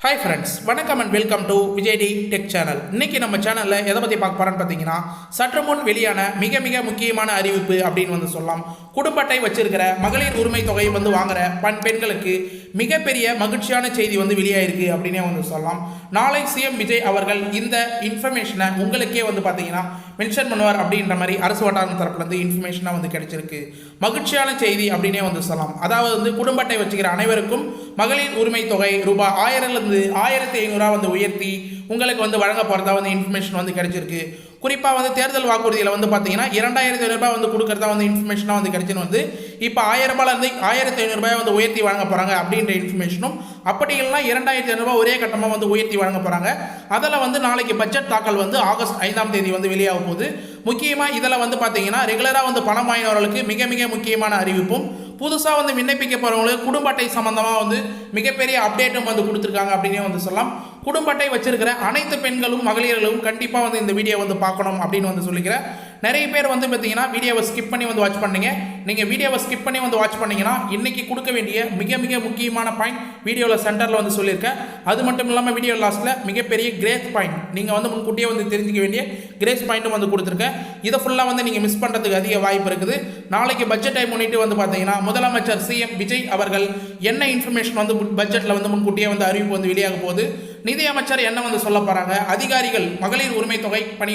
Hi friends, வணக்கம் and welcome to விஜய்டி tech channel. இன்னைக்கு நம்ம சேனலில் எதை பற்றி பார்க்க போகிறோன்னு பார்த்தீங்கன்னா, சற்று முன் வெளியான மிக மிக முக்கியமான அறிவிப்பு அப்படின்னு சொல்லலாம். குடும்ப அட்டை வச்சிருக்கிற மகளிர் உரிமை தொகையை வாங்குற பெண்களுக்கு மிகப்பெரிய மகிழ்ச்சியான செய்தி வெளியாயிருக்கு அப்படின்னே சொல்லலாம். நாளை சிஎம் விஜய் அவர்கள் இந்த இன்ஃபர்மேஷனை உங்களுக்கே பார்த்தீங்கன்னா மென்ஷன் பண்ணுவார் அப்படின்ற மாதிரி அரசு வட்டாரம் தரப்புலேருந்து இன்ஃபர்மேஷனாக கிடைச்சிருக்கு. மகிழ்ச்சியான செய்தி அப்படின்னே சொல்லலாம். அதாவது குடும்ப அட்டை வச்சுக்கிற அனைவருக்கும் மகளிர் உரிமை தொகை ரூபாய் 1000 1500 உயர்த்தி உங்களுக்கு வழங்க போகிறதா இன்ஃபர்மேஷன் கிடைச்சிருக்கு. குறிப்பாக தேர்தல் வாக்குறுதியில் பார்த்தீங்கன்னா 2500 ரூபாய் கொடுக்கறதா இன்ஃபர்மேஷனாக கிடைச்சுன்னு இப்போ 1000 ரூபாயிலிருந்து 1500 ரூபாய் உயர்த்தி வழங்க போகிறாங்க அப்படின்ற இன்ஃபர்மேஷனும், அப்படி இல்லைனா 2500 ரூபாய் ஒரே கட்டமாக உயர்த்தி வழங்க போகிறாங்க. அதில் நாளைக்கு பட்ஜெட் தாக்கல் ஆகஸ்ட் 5ஆம் தேதி வெளியாக போகுது. முக்கியமாக இதில் பார்த்தீங்கன்னா ரெகுலராக பணம் வாங்கினவர்களுக்கு மிக மிக முக்கியமான அறிவிப்பும், புதுசாக விண்ணப்பிக்க போகிறவங்களுக்கு குடும்ப அட்டை சம்பந்தமாக மிகப்பெரிய அப்டேட்டும் கொடுத்துருக்காங்க அப்படின்னே சொல்லலாம். குடும்ப அட்டை வச்சிருக்கிற அனைத்து பெண்களும் மகளிர்களும் கண்டிப்பாக இந்த வீடியோ பார்க்கணும் அப்படின்னு சொல்லிக்கிறேன். நிறைய பேர் பார்த்தீங்கன்னா வீடியோவை ஸ்கிப் பண்ணி வாட்ச் பண்ணீங்க. நீங்கள் வீடியோவை ஸ்கிப் பண்ணி வாட்ச் பண்ணீங்கன்னா இன்றைக்கி கொடுக்க வேண்டிய மிக மிக முக்கியமான பாயிண்ட் வீடியோவில் சென்டரில் சொல்லியிருக்கேன். அது மட்டும் இல்லாமல் வீடியோ லாஸ்ட்டில் மிகப்பெரிய கிரேஸ் பாயிண்ட், நீங்கள் முன்கூட்டியே தெரிஞ்சிக்க வேண்டிய கிரேஸ் பாயிண்ட்டும் கொடுத்துருக்கேன். இதை ஃபுல்லாக நீங்கள் மிஸ் பண்ணுறதுக்கு அதிக வாய்ப்பு இருக்குது. நாளைக்கு பட்ஜெட்டை முன்னிட்டு பார்த்தீங்கன்னா முதலமைச்சர் சிஎம் விஜய் அவர்கள் என்ன இன்ஃபர்மேஷன் பட்ஜெட்டில் முன்கூட்டியே அறிவிப்பு வெளியாக போகுது, நிதி அமைச்சர் என்ன சொல்ல போகிறாங்க, அதிகாரிகள் மகளிர் உரிமை தொகை பணி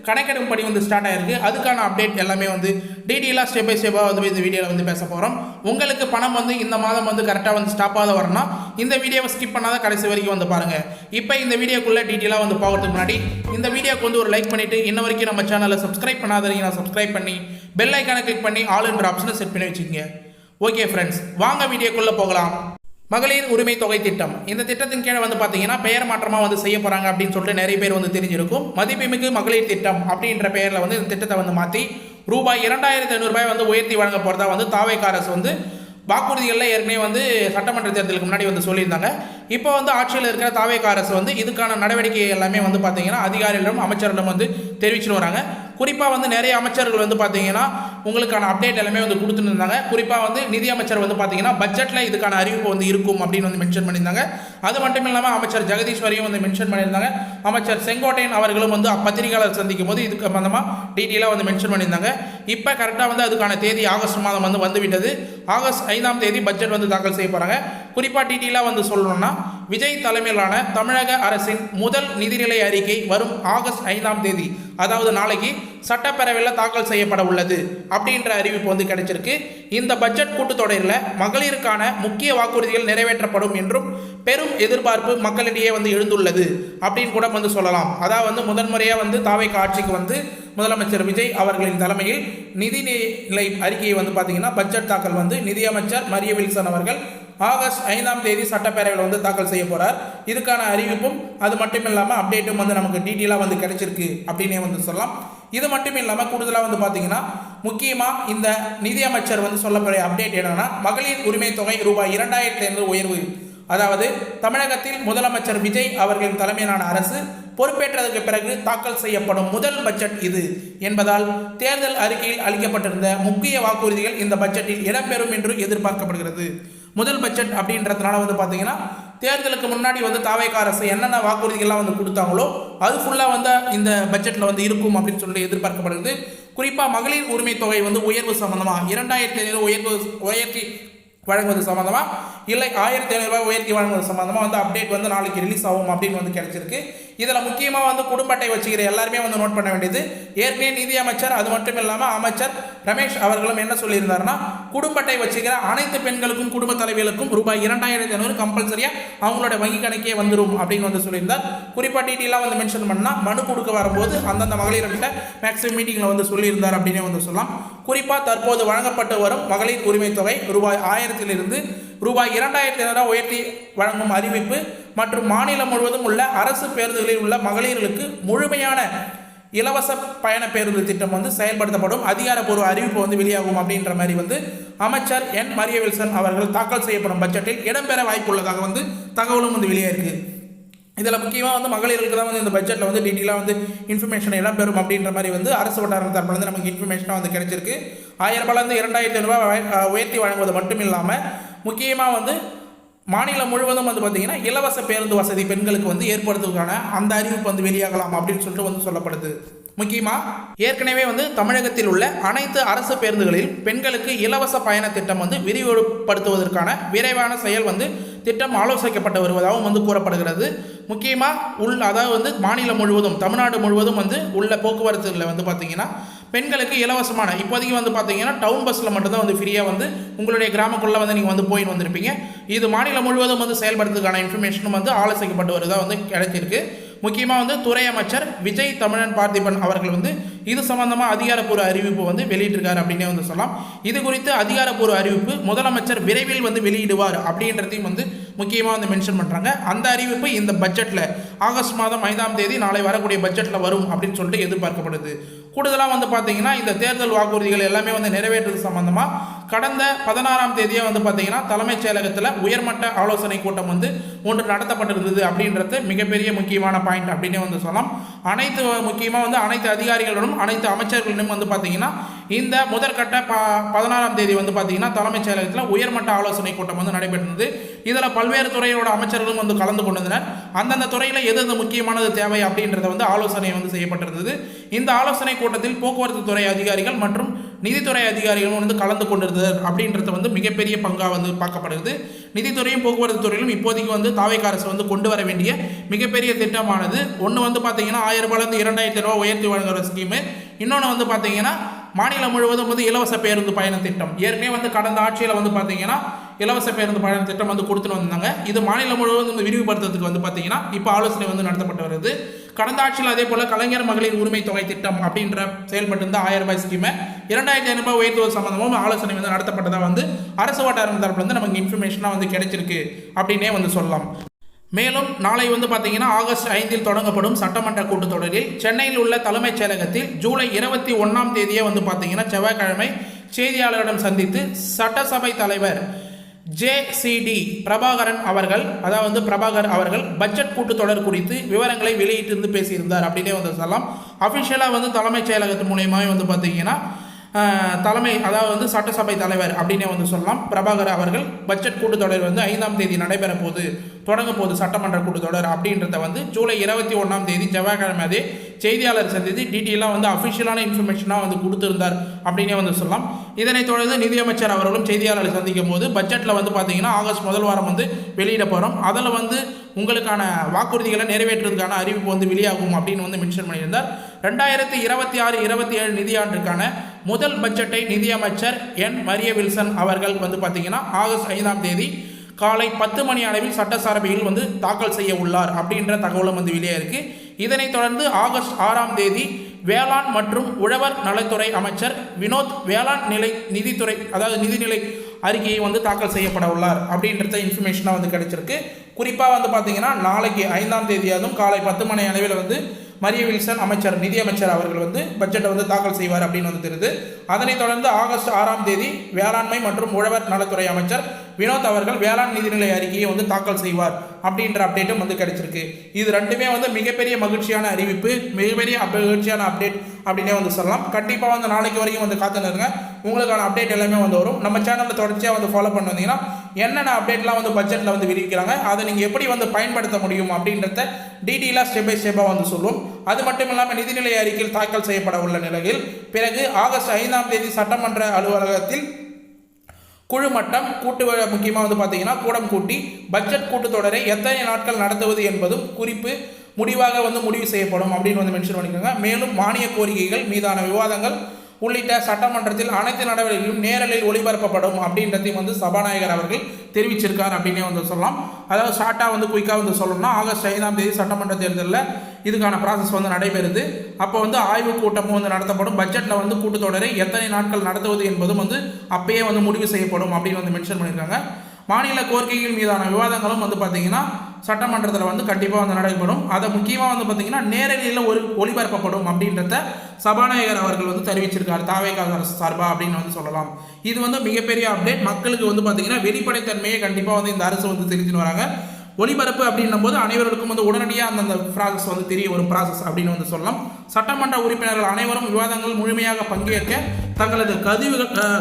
கணக்கெடுப்பு பணி ஸ்டார்ட் ஆயிருக்கு. அதுக்கான அப்டேட் எல்லாமே டீட்டெயிலாக ஸ்டெப் பை ஸ்டெப்பாக இந்த வீடியோவில் பேச போகிறோம். உங்களுக்கு பணம் இந்த மாதம் கரெக்டாக ஸ்டாப் ஆகாத வரணும்னா இந்த வீடியோவை ஸ்கிப் பண்ணாத கடைசி வரைக்கும் பாருங்கள். இப்போ இந்த வீடியோக்குள்ளே டீட்டெயிலாக போகிறதுக்கு முன்னாடி இந்த வீடியோக்கு ஒரு லைக் பண்ணிவிட்டு இன்ன வரைக்கும் நம்ம சேனலை சப்ஸ்கிரைப் பண்ணாதீங்கன்னா சப்ஸ்கிரைப் பண்ணி பெல் ஐக்கானை கிளிக் பண்ணி ஆல் என்ற ஆப்ஷனை செட் பண்ணி வச்சுக்கோங்க. ஓகே ஃப்ரெண்ட்ஸ், வாங்க வீடியோக்குள்ளே போகலாம். மகளிர் உரிமை தொகை திட்டம், இந்த திட்டத்தின் கீழே பார்த்தீங்கன்னா பெயர் மாற்றமாக செய்ய போகிறாங்க அப்படின்னு சொல்லிட்டு நிறைய பேர் தெரிஞ்சிருக்கும். மதிப்புமிகு மகளிர் திட்டம் அப்படின்ற பெயரில் இந்த திட்டத்தை மாற்றி ரூபாய் 2500 ரூபாய் உயர்த்தி வழங்க போகிறதா தாவேகா அரசு வாக்குறுதிகளில் ஏற்கனவே சட்டமன்ற தேர்தலுக்கு முன்னாடி சொல்லியிருந்தாங்க. இப்போ ஆட்சியில் இருக்கிற தாவேகா அரசு இதுக்கான நடவடிக்கை எல்லாமே பார்த்தீங்கன்னா அதிகாரிகளிடம் அமைச்சர்களிடம் தெரிவிச்சுன்னு வராங்க. குறிப்பாக நிறைய அமைச்சர்கள் பார்த்தீங்கன்னா உங்களுக்கான அப்டேட் எல்லாமே கொடுத்துட்டு இருந்தாங்க. குறிப்பாக நிதி அமைச்சர் பார்த்தீங்கன்னா பட்ஜெட்டில் இதுக்கான அறிவிப்பு இருக்கும் அப்படின்னு மென்ஷன் பண்ணியிருந்தாங்க. அது மட்டும் இல்லாமல் அமைச்சர் ஜெகதீஸ்வரியும் மென்ஷன் பண்ணியிருந்தாங்க. அமைச்சர் செங்கோட்டையன் அவர்களும் பத்திரிகையாளர் சந்திக்கும் போது இதுக்கு சம்பந்தமாக டீட்டெயிலாக மென்ஷன் பண்ணியிருந்தாங்க. இப்போ கரெக்டாக அதுக்கான தேதி ஆகஸ்ட் மாதம் வந்துவிட்டது. ஆகஸ்ட் 5ஆம் தேதி பட்ஜெட் தாக்கல் செய்ய போகிறாங்க. குறிப்பாக டீட்டெயிலாக சொல்லணும்னா விஜய் தலைமையிலான தமிழக அரசின் முதல் நிதிநிலை அறிக்கை வரும் ஆகஸ்ட் 5ஆம் தேதி, அதாவது நாளைக்கு சட்டப்பேரவையில் தாக்கல் செய்யப்பட உள்ளது அப்படின்ற அறிவிப்பு கிடைச்சிருக்கு. இந்த பட்ஜெட் கூட்டத்தொடரில் மகளிருக்கான முக்கிய வாக்குறுதிகள் நிறைவேற்றப்படும் என்றும் பெரும் எதிர்பார்ப்பு மக்களிடையே எழுந்துள்ளது அப்படின்னு கூட சொல்லலாம். அதாவது முதன்முறையாக தாவேகா ஆட்சிக்கு முதலமைச்சர் விஜய் அவர்களின் தலைமையில் நிதிநிலை அறிக்கையை பார்த்தீங்கன்னா பட்ஜெட் தாக்கல் நிதியமைச்சர் மரிய வில்சன் அவர்கள் ஆகஸ்ட் 5ஆம் தேதி சட்டப்பேரவையில் தாக்கல் செய்ய போகிறார். இதுக்கான அறிவிப்பும் அது மட்டும் இல்லாமல் அப்டேட்டும் நமக்கு டீட்டெயிலாக கிடைச்சிருக்கு அப்படின்னே சொல்லலாம். இது மட்டும் இல்லாமல் கூடுதலாக பார்த்தீங்கன்னா முக்கியமாக இந்த நிதியமைச்சர் சொல்லக்கூடிய அப்டேட் என்னன்னா, மகளிர் உரிமை தொகை ரூபாய் 2500 உயர்வு. அதாவது தமிழகத்தில் முதலமைச்சர் விஜய் அவர்களின் தலைமையிலான அரசு பொறுப்பேற்றதற்கு பிறகு தாக்கல் செய்யப்படும் முதல் பட்ஜெட் இது என்பதால் தேர்தல் அறிக்கையில் அளிக்கப்பட்டிருந்த முக்கிய வாக்குறுதிகள் இந்த பட்ஜெட்டில் இடம்பெறும் என்று எதிர்பார்க்கப்படுகிறது. முதல் பட்ஜெட் அப்படின்றதுனால பார்த்தீங்கன்னா தேர்தலுக்கு முன்னாடி தாவேகா அரசு என்னென்ன வாக்குறுதிகள்லாம் கொடுத்தாங்களோ அது ஃபுல்லாக இந்த பட்ஜெட்டில் இருக்கும் அப்படின்னு சொல்லி எதிர்பார்க்கப்படுகிறது. குறிப்பாக மகளிர் உரிமை தொகை உயர்வு சம்பந்தமாக 2500 உயர்த்தி வழங்குவது சம்பந்தமாக இல்லை 1500 ரூபாய் உயர்த்தி வழங்குவது சம்பந்தமாக அப்டேட் நாளைக்கு ரிலீஸ் ஆகும் அப்படின்னு கிடைச்சிருக்கு. இதில் முக்கியமாக குடும்ப அட்டை வச்சுக்கிற எல்லாருமே நோட் பண்ண வேண்டியது, ஏற்கனவே நிதி அமைச்சர் அது மட்டும் இல்லாமல் அமைச்சர் ரமேஷ் அவர்களும் என்ன சொல்லியிருந்தாருன்னா, குடும்ப அட்டை வச்சுக்கிற அனைத்து பெண்களுக்கும் குடும்ப தலைவிகளுக்கும் ரூபாய் 2500 கம்பல்சரியாக அவங்களோட வங்கி கணக்கே வந்துடும் அப்படின்னு சொல்லியிருந்தார். குறிப்பாக டீட்டெயிலாக மென்ஷன் பண்ணால் மனு கொடுக்க வரும்போது அந்தந்த மகளிர்கிட்ட மேக்ஸிமம் மீட்டிங்கில் சொல்லியிருந்தார் அப்படின்னே சொல்லலாம். குறிப்பாக தற்போது வழங்கப்பட்டு வரும் மகளிர் உரிமை தொகை ரூபாய் 1000 ரூபாய் 2500 உயர்த்தி வழங்கும் அறிவிப்பு மற்றும் மாநிலம் முழுவதும் உள்ள அரசு பேருந்துகளில் உள்ள மகளிர்களுக்கு முழுமையான இலவச பயண பேருந்து திட்டம் செயல்படுத்தப்படும். அதிகாரப்பூர்வ அறிவிப்பு வெளியாகும் அப்படின்ற மாதிரி அமைச்சர் என் மரிய வில்சன் அவர்கள் தாக்கல் செய்யப்படும் பட்ஜெட்டில் இடம்பெற வாய்ப்புள்ளதாக தகவலும் வெளியாயிருக்கு. இதில் முக்கியமாக மகளிர்களுக்கு தான் இந்த பட்ஜெட்டில் டீட்டெயிலாக இன்ஃபர்மேஷன் இடம்பெறும் அப்படின்ற மாதிரி அரசு வட்டாரம் தரப்புலேருந்து நமக்கு இன்ஃபர்மேஷனாக கிடைச்சிருக்கு. 1000 ரூபாயிலிருந்து 2500 ரூபாய் உயர்த்தி வழங்குவது மட்டும் இல்லாமல் முக்கியமாக மாநிலம் முழுவதும் வந்து பார்த்தீங்கன்னா இலவச பேருந்து வசதி பெண்களுக்கு வந்து ஏற்படுத்துவதற்கான அந்த அறிவிப்பு வந்து வெளியாகலாம் அப்படின்னு சொல்லிட்டு வந்து சொல்லப்படுது. முக்கியமாக ஏற்கனவே வந்து தமிழகத்தில் உள்ள அனைத்து அரசு பேருந்துகளில் பெண்களுக்கு இலவச பயண திட்டம் வந்து விரிவுபடுத்துவதற்கான விரைவான செயல் வந்து திட்டம் ஆலோசிக்கப்பட்டு வருவதாகவும் வந்து கூறப்படுகிறது. முக்கியமாக அதாவது வந்து மாநிலம் முழுவதும் தமிழ்நாடு முழுவதும் வந்து உள்ள போக்குவரத்துகளில் வந்து பார்த்திங்கன்னா பெண்களுக்கு இலவசமான இப்போதைக்கு வந்து பார்த்தீங்கன்னா டவுன் பஸ்ஸில் மட்டும்தான் வந்து ஃப்ரீயாக வந்து உங்களுடைய கிராமக்குள்ளே வந்து நீங்கள் வந்து போயின்னு வந்திருப்பீங்க. இது மாநிலம் முழுவதும் வந்து செயல்படுத்துறதுக்கான இன்ஃபர்மேஷனும் வந்து ஆலோசிக்கப்பட்டு வருவதாக வந்து கிடைச்சிருக்கு. முக்கியமாக வந்து துறை அமைச்சர் விஜய் தமிழன் பார்த்திபன் அவர்கள் வந்து இது சம்பந்தமாக அதிகாரப்பூர்வ அறிவிப்பு வந்து வெளியிட்டிருக்காரு அப்படின்னே வந்து சொல்லலாம். இது குறித்து அதிகாரப்பூர்வ அறிவிப்பு முதலமைச்சர் விரைவில் வந்து வெளியிடுவார் அப்படின்றதையும் வந்து முக்கியமாக வந்து மென்ஷன் பண்ணுறாங்க. அந்த அறிவிப்பு இந்த பட்ஜெட்டில் ஆகஸ்ட் மாதம் 5ஆம் தேதி நாளை வரக்கூடிய பட்ஜெட்டில் வரும் அப்படின்னு சொல்லிட்டு எதிர்பார்க்கப்படுது. கூடுதலாக வந்து பார்த்தீங்கன்னா இந்த தேர்தல் வாக்குறுதிகள் எல்லாமே வந்து நிறைவேற்றுறது சம்பந்தமாக கடந்த 16ஆம் தேதியே வந்து பார்த்தீங்கன்னா தலைமைச் செயலகத்தில் உயர்மட்ட ஆலோசனை கூட்டம் வந்து ஒன்று நடத்தப்பட்டிருந்தது அப்படின்றது மிகப்பெரிய முக்கியமான பாயிண்ட் அப்படின்னு வந்து சொல்லலாம். முக்கியமாக வந்து அனைத்து அதிகாரிகளுடன் அனைத்து அமைச்சர்களிடம் வந்து பார்த்தீங்கன்னா இந்த முதற்கட்ட 16ஆம் தேதி வந்து பார்த்தீங்கன்னா தலைமைச் செயலகத்தில் உயர்மட்ட ஆலோசனை கூட்டம் வந்து நடைபெற்றது. இதில் பல்வேறு துறையோட அமைச்சர்களும் வந்து கலந்து கொண்டிருந்தனர். அந்தந்த துறையில் எது முக்கியமானது தேவை அப்படின்றத வந்து ஆலோசனை வந்து செய்யப்பட்டிருந்தது. இந்த ஆலோசனை கூட்டத்தில் போக்குவரத்து துறை அதிகாரிகள் மற்றும் நிதித்துறை அதிகாரிகளும் வந்து கலந்து கொண்டிருந்தது அப்படின்றது வந்து மிகப்பெரிய பங்காக வந்து பார்க்கப்படுகிறது. நிதித்துறையும் போக்குவரத்து துறையிலும் இப்போதைக்கு வந்து தாவேக்கா அரசு வந்து கொண்டு வர வேண்டிய மிகப்பெரிய திட்டமானது ஒன்று வந்து பார்த்தீங்கன்னா 1000 ரூபாயிலிருந்து 2000 ரூபாய் உயர்த்தி வழங்குற ஸ்கீமு. இன்னொன்று வந்து பார்த்தீங்கன்னா மாநிலம் முழுவதும் வந்து இலவச பேருந்து பயண திட்டம். ஏற்கனவே வந்து கடந்த ஆட்சியில் வந்து பார்த்தீங்கன்னா இலவச பேருந்து பயண திட்டம் வந்து கொடுத்துட்டு வந்தாங்க. இது மாநிலம் முழுவதும் விரிவுபடுத்துறதுக்கு வந்து பார்த்தீங்கன்னா இப்போ ஆலோசனை வந்து நடத்தப்பட்டு வருது. கடந்த ஆட்சியில் அதே போல் கலைஞர் மகளிர் உரிமை தொகை திட்டம் அப்படின்ற செயல்பட்டு இருந்த 1000 ரூபாய் ஸ்கீமை 2500 ரூபாய் உயர்த்துவது சம்பந்தமும் ஆலோசனை வந்து நடத்தப்பட்டதாக வந்து அரசு வட்டாரம் தரப்புலேருந்து நமக்கு இன்ஃபர்மேஷனாக வந்து கிடைச்சிருக்கு அப்படின்னே வந்து சொல்லலாம். மேலும் நாளை வந்து பார்த்தீங்கன்னா ஆகஸ்ட் 5 தொடங்கப்படும் சட்டமன்ற கூட்டத்தொடரில் சென்னையில் உள்ள தலைமைச் செயலகத்தில் ஜூலை 21ஆம் தேதியே வந்து பார்த்தீங்கன்னா செவ்வாய்க்கிழமை செய்தியாளரிடம் சந்தித்து சட்டசபை தலைவர் JCD பிரபாகர் அவர்கள் பட்ஜெட் கூட்டத்தொடர் குறித்து விவரங்களை வெளியிட்டு பேசியிருந்தார் அப்படின்னே வந்து சொல்லலாம். அஃபிஷியலாக வந்து தலைமைச் செயலகத்து மூலியமாகவே வந்து பார்த்தீங்கன்னா சட்டசபை தலைவர் அப்படின்னே வந்து சொல்லலாம். பிரபாகர் அவர்கள் பட்ஜெட் கூட்டத்தொடர் வந்து 5ஆம் தேதி நடைபெற போது தொடங்க போது சட்டமன்ற கூட்டத்தொடர் அப்படின்றத வந்து ஜூலை 21ஆம் தேதி செவ்வாய்க்கிழமை அதே செய்தியாளர் சந்தித்து டீட்டெயிலாக வந்து அஃபிஷியலான இன்ஃபர்மேஷனாக வந்து கொடுத்துருந்தார் அப்படின்னே வந்து சொல்லலாம். இதனைத் தொடர்ந்து நிதியமைச்சர் அவர்களும் செய்தியாளரை சந்திக்கும் போது பட்ஜெட்டில் வந்து பார்த்தீங்கன்னா ஆகஸ்ட் முதல் வாரம் வந்து வெளியிட போகிறோம், அதில் வந்து உங்களுக்கான வாக்குறுதிகளை நிறைவேற்றுவதற்கான அறிவிப்பு வந்து வெளியாகும் அப்படின்னு வந்து மென்ஷன் பண்ணியிருந்தார். 2026-27 நிதியாண்டிற்கான முதல் பட்ஜெட்டை நிதியமைச்சர் மரிய வில்சன் அவர்கள் வந்து பார்த்தீங்கன்னா ஆகஸ்ட் 5ஆம் தேதி காலை 10 மணி அளவில் சட்டசபையில் வந்து தாக்கல் செய்ய உள்ளார் அப்படின்ற தகவலும் வந்து வெளியே இருக்கு. இதனைத் தொடர்ந்து ஆகஸ்ட் 6ஆம் தேதி வேளாண் மற்றும் உழவர் நலத்துறை அமைச்சர் வினோத் வேளாண் நிதிநிலை அறிக்கையை வந்து தாக்கல் செய்யப்பட உள்ளார் அப்படின்றத இன்ஃபர்மேஷனாக வந்து கிடைச்சிருக்கு. குறிப்பாக வந்து பார்த்தீங்கன்னா நாளைக்கு 5ஆம் தேதியாதும் காலை 10 மணி அளவில் வந்து மரிய வில்சன் நிதியமைச்சர் அவர்கள் வந்து பட்ஜெட்டை வந்து தாக்கல் செய்வார் அப்படின்னு வந்து தெரியுது. அதனைத் தொடர்ந்து ஆகஸ்ட் 6ஆம் தேதி வேளாண்மை மற்றும் உழவர் நலத்துறை அமைச்சர் வினோத் அவர்கள் வேளாண் நிதிநிலை அறிக்கையை வந்து தாக்கல் செய்வார் அப்படின்ற அப்டேட்டும் வந்து கிடைச்சிருக்கு. இது ரெண்டுமே வந்து மிகப்பெரிய மகிழ்ச்சியான அறிவிப்பு, மிகப்பெரிய மகிழ்ச்சியான அப்டேட் அப்படின்னே வந்து சொல்லலாம். கண்டிப்பாக வந்து நாளைக்கு வரைக்கும் வந்து காத்துருங்க, உங்களுக்கான அப்டேட் எல்லாமே வந்து வரும். நம்ம சேனலில் தொடர்ச்சியாக வந்து ஃபாலோ பண்ணி வந்தீங்கன்னா என்னென்ன அப்டேட்லாம் வந்து பட்ஜெட்டில் வந்து விரிவிக்கிறாங்க, அதை நீங்கள் எப்படி வந்து பயன்படுத்த முடியும் அப்படின்றத டீட்டெயிலாக ஸ்டெப் பை ஸ்டெப்பாக வந்து சொல்லுவோம். அது மட்டும் இல்லாமல் நிதிநிலை அறிக்கையில் தாக்கல் செய்யப்பட உள்ள நிலையில் பிறகு ஆகஸ்ட் 5ஆம் தேதி சட்டமன்ற அலுவலகத்தில் குழு மட்டம் முக்கியமாக வந்து பார்த்தீங்கன்னா கூடம் கூட்டி பட்ஜெட் கூட்டத்தொடரை எத்தனை நாட்கள் நடத்துவது என்பதும் முடிவாக வந்து முடிவு செய்யப்படும் அப்படின்னு வந்து மென்ஷன் பண்ணிக்கோங்க. மேலும் மானிய கோரிக்கைகள் மீதான விவாதங்கள் உள்ளிட்ட சட்டமன்றத்தில் அனைத்து நடவடிக்கைகளும் நேரலில் ஒளிபரப்பப்படும் அப்படின்றதையும் வந்து சபாநாயகர் அவர்கள் தெரிவிச்சிருக்கார் அப்படின்னே வந்து சொல்லலாம். அதாவது ஷார்ட்டாக வந்து குயிக்காக வந்து சொல்லணும்னா ஆகஸ்ட் 5ஆம் தேதி சட்டமன்ற தேர்தலில் இதுக்கான ப்ராசஸ் வந்து நடைபெறுது. அப்போ வந்து ஆய்வு கூட்டமும் வந்து நடத்தப்படும். பட்ஜெட்டில் வந்து கூட்டத்தொடரை எத்தனை நாட்கள் நடத்துவது என்பதும் வந்து அப்பயே வந்து முடிவு செய்யப்படும் அப்படின்னு வந்து மென்ஷன் பண்ணியிருக்காங்க. மாநில கோரிக்கைகள் மீதான விவாதங்களும் வந்து பார்த்தீங்கன்னா சட்டமன்றத்தில் வந்து கண்டிப்பாக வந்து நடைபெறும். அதை முக்கியமாக வந்து பார்த்தீங்கன்னா நேரடியில் ஒளிபரப்பப்படும் அப்படின்றத சபாநாயகர் அவர்கள் வந்து தெரிவிச்சிருக்கார் தாவேகா அரசு சார்பாக அப்படின்னு வந்து சொல்லலாம். இது வந்து மிகப்பெரிய அப்டேட். மக்களுக்கு வந்து பார்த்தீங்கன்னா வெளிப்படைத்தன்மையை கண்டிப்பாக வந்து இந்த அரசு வந்து தெரிஞ்சுன்னு வராங்க. ஒளிபரப்பு அப்படின்னும் போது அனைவருக்கும் வந்து உடனடியாக அந்தந்த ப்ராசஸ் வந்து தெரிய ஒரு ப்ராசஸ் அப்படின்னு வந்து சொல்லலாம். சட்டமன்ற உறுப்பினர்கள் அனைவரும் விவாதங்கள் முழுமையாக பங்கேற்க தங்களது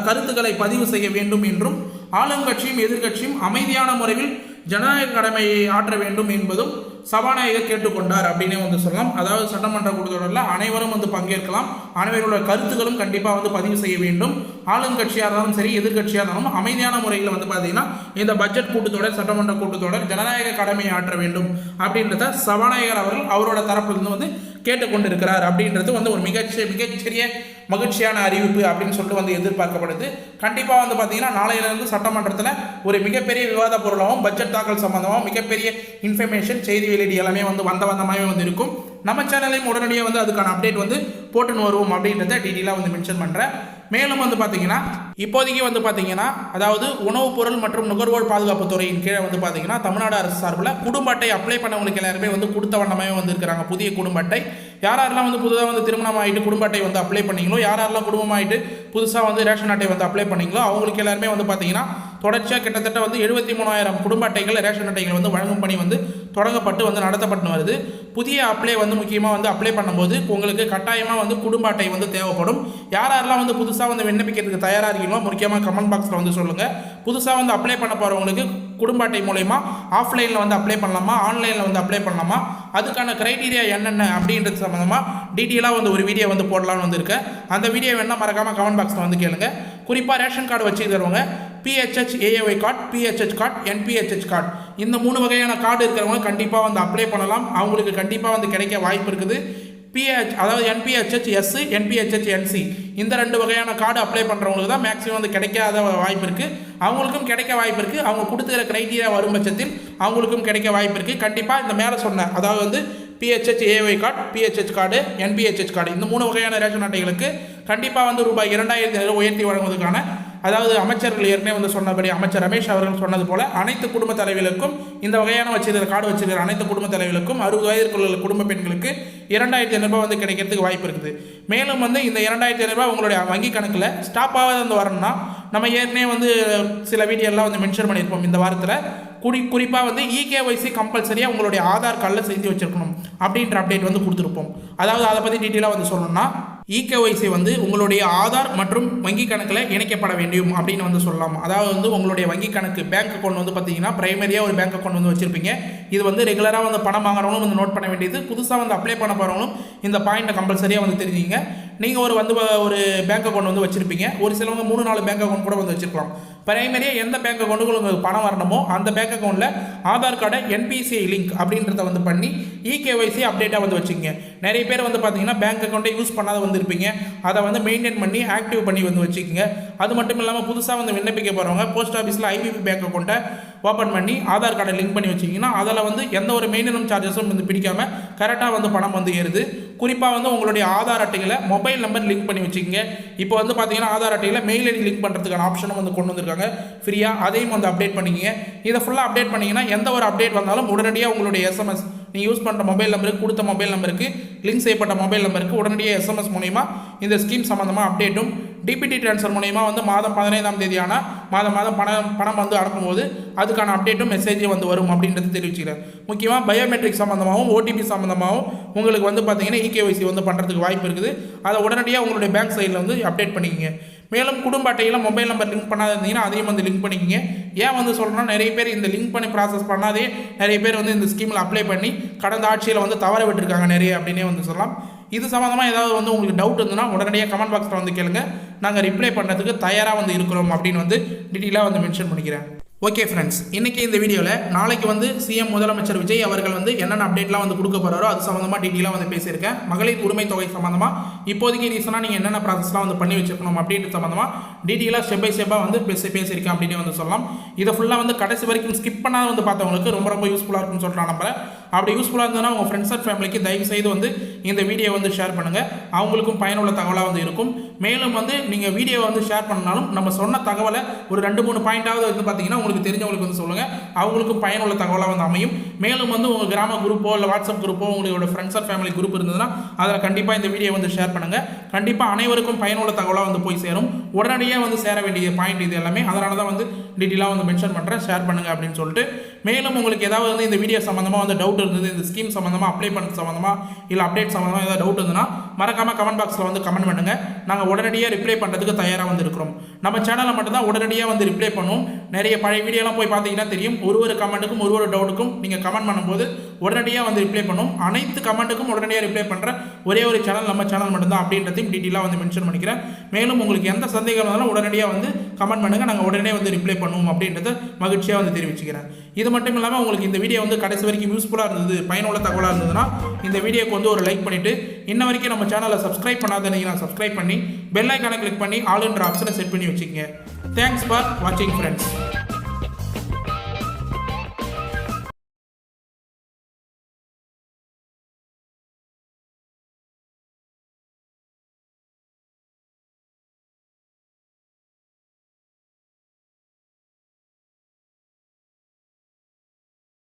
கருத்துக்களை பதிவு செய்ய வேண்டும் என்றும் ஆளுங்கட்சியும் எதிர்கட்சியும் அமைதியான முறையில் ஜனநாயக கடமையை ஆற்ற வேண்டும் என்பதும் சபாநாயகர் கேட்டுக்கொண்டார் அப்படின்னே வந்து சொல்லலாம். அதாவது சட்டமன்ற கூட்டத்தொடரில் அனைவரும் வந்து பங்கேற்கலாம், அனைவரோட கருத்துக்களும் கண்டிப்பாக வந்து பதிவு செய்ய வேண்டும். ஆளுங்கட்சியாக இருந்தாலும் சரி, எதிர்கட்சியாக இருந்தாலும் அமைதியான முறையில் வந்து பார்த்தீங்கன்னா இந்த பட்ஜெட் கூட்டத்தொடர், சட்டமன்ற கூட்டத்தொடர் ஜனநாயக கடமையை ஆற்ற வேண்டும் அப்படின்றத சபாநாயகர் அவர்கள் அவரோட தரப்பிலிருந்து வந்து கேட்டுக்கொண்டிருக்கிறார் அப்படின்றது வந்து ஒரு மிகச்சிறிய மகிழ்ச்சியான அறிவிப்பு அப்படின்னு சொல்லிட்டு வந்து எதிர்பார்க்கப்படுது. கண்டிப்பாக வந்து பார்த்தீங்கன்னா நாளையிலிருந்து சட்டமன்றத்தில் ஒரு மிகப்பெரிய விவாத பொருளாகவும் பட்ஜெட் தாக்கல் சம்பந்தமாகவும் மிகப்பெரிய இன்ஃபர்மேஷன் செய்தி வெளியீடு எல்லாமே வந்து வந்தமாகவே வந்து இருக்கும். நம்ம சேனலையும் உடனடியாக வந்து அதுக்கான அப்டேட் வந்து போட்டுன்னு வருவோம் அப்படின்றத டீட்டெயிலாக வந்து மென்ஷன் பண்ணுறேன். மேலும் வந்து பார்த்தீங்கன்னா இப்போதைக்கு வந்து பார்த்தீங்கன்னா அதாவது உணவுப் பொருள் மற்றும் நுகர்வோர் பாதுகாப்பு துறையின் கீழே வந்து பார்த்தீங்கன்னா தமிழ்நாடு அரசு சார்பில் குடும்ப அட்டை அப்ளை பண்ணவங்களுக்கு எல்லாருமே வந்து கொடுத்த வண்ணமே வந்து இருக்கிறாங்க. புதிய குடும்ப அட்டை யாரெல்லாம் வந்து புதுதாக வந்து திருமணம் ஆகிட்டு குடும்ப அட்டை வந்து அப்ளை பண்ணீங்களோ, யாரெல்லாம் குடும்பம் ஆகிட்டு புதுசாக வந்து ரேஷன் அட்டை வந்து அப்ளை பண்ணீங்களோ அவங்களுக்கு எல்லாருமே வந்து பார்த்தீங்கன்னா தொடர்ச்சியாக கிட்டத்தட்ட வந்து 73,000 குடும்ப அட்டைகள் ரேஷன் அட்டைகள் வந்து வழங்கும் பணி வந்து தொடங்கப்பட்டு வந்து நடத்தப்பட்டு வருது. புதிய அப்ளை வந்து முக்கியமாக வந்து அப்ளை பண்ணும்போது உங்களுக்கு கட்டாயமாக வந்து குடும்ப அட்டை வந்து தேவைப்படும். யாரெல்லாம் வந்து புதுசாக வந்து விண்ணப்பிக்கிறதுக்கு தயாராக இருக்கீங்களோ முக்கியமாக கமெண்ட் பாக்ஸில் வந்து சொல்லுங்கள். புதுசாக வந்து அப்ளை பண்ண போகிறவங்களுக்கு குடும்ப அட்டை மூலயமா ஆஃப்லைனில் வந்து அப்ளை பண்ணலாமா, ஆன்லைனில் வந்து அப்ளை பண்ணலாமா, அதுக்கான க்ரைட்டீரியா என்னென்ன அப்படின்றது சம்மந்தமாக டீட்டெயிலாக வந்து ஒரு வீடியோ வந்து போடலான்னு வந்திருக்கேன். அந்த வீடியோ வேணால் மறக்காமல் கமெண்ட் பாக்ஸில் வந்து கேளுங்க. குறிப்பாக ரேஷன் கார்டு வச்சுக்கிறவங்க PHH AAY card, PHH card, NPHH card இந்த 3 வகையான கார்டு இருக்கிறவங்க கண்டிப்பாக வந்து அப்ளை பண்ணலாம். அவங்களுக்கு கண்டிப்பாக வந்து கிடைக்க வாய்ப்பு இருக்குது. அதாவது என்பிஹெச்ஹெச் எஸ், என்பிஹெச்ஹெச் என்சி இந்த 2 வகையான கார்டு அப்ளை பண்ணுறவங்களுக்கு தான் மேக்ஸிமம் வந்து கிடைக்காத வாய்ப்பு இருக்குது. அவங்களுக்கும் கிடைக்க வாய்ப்பு இருக்குது. அவங்க கொடுத்துக்கிற க்ரைட்டீரியா வரும் பட்சத்தில் அவங்களுக்கும் கிடைக்க வாய்ப்பு இருக்குது. கண்டிப்பாக இந்த மேலே சொன்ன அதாவது வந்து PHH AY card, PHH card, NPHH card இந்த 3 வகையான ரேஷன் அட்டைகளுக்கு கண்டிப்பாக வந்து ரூபாய் 2,000 உயர்த்தி வழங்குவதற்கான அதாவது அமைச்சர்கள் ஏற்கனவே வந்து சொன்னபடி அமைச்சர் ரமேஷ் அவர்கள் சொன்னது போல அனைத்து குடும்ப தலைவர்களுக்கும் இந்த வகையான வச்சிருக்கிற கார்டு வச்சிருக்கிற அனைத்து குடும்ப தலைவர்களுக்கும் 60 வயதிற்குள்ள குடும்ப பெண்களுக்கு 2,500 ரூபாய் வந்து கிடைக்கிறதுக்கு வாய்ப்பு இருக்குது. மேலும் வந்து இந்த 2,500 ரூபாய் உங்களுடைய வங்கி கணக்கில் ஸ்டாப்பாக வந்து வரணும்னா நம்ம ஏற்கனவே வந்து சில வீடியோலாம் வந்து மென்ஷன் பண்ணியிருப்போம். இந்த வாரத்தில் குறிப்பாக வந்து இகேஒய்சி கம்பல்சரியாக உங்களுடைய ஆதார் கார்டில் செஞ்சு வச்சுருக்கணும் அப்படின்ற அப்டேட் வந்து கொடுத்துருப்போம். அதாவது அதை பற்றி டீட்டெயிலாக வந்து சொல்லணும்னா இகேஒய்சி வந்து உங்களுடைய ஆதார் மற்றும் வங்கி கணக்கில் இணைக்கப்பட வேண்டும் அப்படின்னு வந்து சொல்லலாம். அதாவது வந்து உங்களுடைய வங்கி கணக்கு பேங்க் அக்கௌண்ட் வந்து பார்த்தீங்கன்னா பிரைமரியாக ஒரு பேங்க் அக்கௌண்ட் வந்து வச்சுருப்பீங்க. இது வந்து ரெகுலராக வந்து பணம் வாங்குறவங்களும் வந்து நோட் பண்ண வேண்டியது. புதுசாக வந்து அப்ளை பண்ண போகிறவங்களும் இந்த பாயிண்ட்டை கம்பல்சரியாக வந்து தெரிஞ்சுங்க. நீங்கள் ஒரு பேங்க் அக்கௌண்ட் வந்து வச்சுருப்பீங்க. ஒரு சிலவங்க 3-4 பேங்க் அக்கௌண்ட் கூட வந்து வச்சுருக்கலாம். பிரைமரியாக எந்த பேங்க் அக்கௌண்ட்டுக்கு உங்களுக்கு பணம் வரணுமோ அந்த பேங்க் அக்கௌண்ட்டில் ஆதார் கார்டை என்பிசிஐ லிங்க் அப்படின்றத வந்து பண்ணி இகேஒய்சி அப்டேட்டாக வந்து வச்சுக்கோங்க. நிறைய பேர் வந்து பார்த்தீங்கன்னா பேங்க் அக்கௌண்ட்டை யூஸ் பண்ணாத வந்துருப்பீங்க. அதை வந்து மெயின்டைன் பண்ணி ஆக்டிவ் பண்ணி வந்து வச்சுக்கோங்க. அது மட்டும் இல்லாமல் புதுசாக வந்து விண்ணப்பிக்க போகிறவங்க போஸ்ட் ஆஃபீஸில் ஐபிபி பேங்க் அக்கௌண்ட்டை ஓப்பன் பண்ணி ஆதார் கார்டை லிங்க் பண்ணி வச்சிங்கன்னா அதில் வந்து எந்த ஒரு மெயின்டெனன்ஸ் சார்ஜஸும் வந்து பிடிக்காமல் கரெக்டாக வந்து பணம் வந்து ஏறுது. குறிப்பாக வந்து உங்களுடைய ஆதார் அட்டைகளை மொபைல் நம்பர் லிங்க் பண்ணி வச்சுக்கோங்க. இப்போ வந்து பார்த்தீங்கன்னா ஆதார் அட்டையில் மெயில் ஐடி லிங்க் பண்ணுறதுக்கான ஆப்ஷனும் வந்து கொண்டு வந்திருக்காங்க ஃப்ரீயாக. அதையும் வந்து அப்டேட் பண்ணிக்கங்க. இதை ஃபுல்லாக அப்டேட் பண்ணிங்கன்னா எந்த ஒரு அப்டேட் வந்தாலும் உடனடியாக உங்களுடைய எஸ்எம்எஸ் நீங்கள் யூஸ் பண்ணுற மொபைல் நம்பருக்கு கொடுத்த மொபைல் நம்பருக்கு லிங்க் செய்யப்பட்ட மொபைல் நம்பருக்கு உடனடியாக எஸ்எம்எஸ் மூலமா இந்த ஸ்கீம் சம்மந்தமாக அப்டேட்டும் டிபிடி ட்ரான்ஸ்ஃபர் மூலமா வந்து மாதம் 15ஆம் தேதியான மாதம் பணம் வந்து அனுப்பும்போது அதுக்கான அப்டேட்டும் மெசேஜும் வந்து வரும் அப்படின்றது தெரிவிச்சுக்கிறேன். முக்கியமாக பயோமெட்ரிக் சம்மந்தமாகவும் ஓடிபி சம்மந்தமாகவும் உங்களுக்கு வந்து பார்த்தீங்கன்னா இகேஒய்சி வந்து பண்ணுறதுக்கு வாய்ப்பு இருக்குது. அதை உடனடியாக உங்களுடைய பேங்க் சைடில் வந்து அப்டேட் பண்ணிக்கங்க. மேலும் குடும்ப அட்டையில் மொபைல் நம்பர் லிங்க் பண்ணாத இருந்தீங்கன்னா அதையும் வந்து லிங்க் பண்ணிக்கங்க. ஏன் வந்து சொல்கிறேன்னா நிறைய பேர் இந்த லிங்க் பண்ணி ப்ராசஸ் பண்ணாதே நிறைய பேர் வந்து இந்த ஸ்கீமில் அப்ளை பண்ணி கடந்த ஆட்சியில் வந்து தவற விட்டுருக்காங்க நிறைய அப்படின்னே வந்து சொல்லலாம். இது சம்மந்தமாக ஏதாவது வந்து உங்களுக்கு டவுட் இருந்ததுன்னா உடனடியாக கமெண்ட் பாக்ஸில் வந்து கேளுங்க. நாங்கள் ரிப்ளை பண்ணுறதுக்கு தயாராக வந்து இருக்கிறோம் அப்படின்னு வந்து டீட்டெயிலாக வந்து மென்ஷன் பண்ணிக்கிறேன். ஓகே ஃப்ரெண்ட்ஸ், இன்றைக்கி இந்த வீடியோவில் நாளைக்கு வந்து சிஎம் முதலமைச்சர் விஜய் அவர்கள் வந்து என்னென்ன அப்டேட்லாம் வந்து கொடுக்க போகிறாரோ அது சம்மந்தமாக டீட்டெயிலாக வந்து பேசியிருக்கேன். மகளிர் உரிமை தொகை சம்மந்தமாக இப்போதைக்கு ரீசனாக நீங்கள் என்னென்ன ப்ராசஸ்லாம் வந்து பண்ணி வச்சுருக்கணும் அப்படின்றது சம்மந்தமாக டீட்டெயிலாக ஸ்டெப் பை ஸ்டெப்பாக வந்து பேசியிருக்கேன் அப்படின்னு வந்து சொல்லலாம். இதை ஃபுல்லாக வந்து கடைசி வரைக்கும் ஸ்கிப் பண்ணாத வந்து பார்த்தவங்களுக்கு ரொம்ப யூஸ்ஃபுல்லாக இருக்கும்னு சொல்கிறேன். நம்புறேன் அப்படி யூஸ்ஃபுல்லாக இருந்ததுன்னா உங்கள் ஃப்ரெண்ட்ஸ் அண்ட் ஃபேமிலிக்கு தயவு செய்து வந்து இந்த வீடியோ வந்து ஷேர் பண்ணுங்கள். அவங்களுக்கும் பயனுள்ள தகவலாக வந்து இருக்கும். மேலும் வந்து நீங்கள் வீடியோவை வந்து ஷேர் பண்ணாலும் நம்ம சொன்ன தகவலை ஒரு 2-3 பாயிண்டாவது வந்து பார்த்தீங்கன்னா உங்களுக்கு தெரிஞ்சவங்களுக்கு வந்து சொல்லுங்கள். அவங்களுக்கும் பயனுள்ள தகவலாக வந்து அமையும். மேலும் வந்து உங்கள் கிராம குரூப்போ இல்லை வாட்ஸ்அப் குரூப்போ உங்களோட ஃப்ரெண்ட்ஸ் அண்ட் ஃபேமிலி குரூப் இருந்ததுன்னா அதில் கண்டிப்பாக இந்த வீடியோ வந்து ஷேர் பண்ணுங்கள். கண்டிப்பாக அனைவருக்கும் பயனுள்ள தகவலாக வந்து போய் சேரும். உடனடியாக வந்து சேர வேண்டிய பாயிண்ட் இது எல்லாமே. அதனால தான் வந்து டீட்டெயிலாக வந்து மென்ஷன் பண்ணுறேன், ஷேர் பண்ணுங்கள் அப்படின்னு சொல்லிட்டு. மேலும் உங்களுக்கு ஏதாவது வந்து இந்த வீடியோ சம்மந்தமாக வந்து டவுட் இருந்தது, இந்த ஸ்கீம் சம்மந்தமாக அப்ளை பண்ணுறது சம்மந்தமாக இல்லை அப்டேட் சம்மந்தமாக ஏதாவது டவுட் இருந்ததுன்னா மறக்காமல் கமெண்ட் பாக்ஸில் வந்து கமெண்ட் பண்ணுங்கள். நாங்கள் உடனடியாக ரிப்ளை பண்ணுறதுக்கு தயாராக வந்து இருக்கிறோம். நம்ம சேனலில் மட்டும்தான் உடனடியாக வந்து ரிப்ளை பண்ணுவோம். நிறைய பழைய வீடியோலாம் போய் பார்த்தீங்கன்னா தெரியும். ஒரு கமெண்ட்டுக்கும் ஒரு டவுட்டுக்கும் நீங்கள் கமெண்ட் பண்ணும்போது உடனடியாக வந்து ரிப்ளை பண்ணுவோம். அனைத்து கமெண்ட்டுக்கும் உடனடியாக ரிப்ளை பண்ணுற ஒரே ஒரு சேனல் நம்ம சேனல் மட்டும்தான் அப்படின்றதையும் டீட்டெயிலாக வந்து மென்ஷன் பண்ணிக்கிறேன். மேலும் உங்களுக்கு எந்த சந்தேகம் இருந்தாலும் உடனடியாக வந்து கமெண்ட் பண்ணுங்கள். நாங்கள் உடனே வந்து ரிப்ளை பண்ணுவோம் அப்படின்றத மகிழ்ச்சியாக வந்து தெரிவிச்சுக்கிறேன். இது மட்டும் இல்லாமல் உங்களுக்கு இந்த வீடியோ வந்து கடைசி வரைக்கும் யூஸ்ஃபுல்லாக இருந்தது, பயனுள்ள தகவலாக இருந்ததுன்னா இந்த வீடியோக்கு வந்து ஒரு லைக் பண்ணிவிட்டு இன்ன வரைக்கும் நம்ம சேனலை சப்ஸ்கிரைப் பண்ணாதீங்கன்னா சப்ஸ்கிரைப் பண்ணி பெல் ஐக்கானை கிளிக் பண்ணி ஆல் என்ற ஆப்ஷனை செட் பண்ணி வச்சுக்கோங்க. தேங்க்ஸ் ஃபார் வாட்சிங் ஃப்ரெண்ட்ஸ்.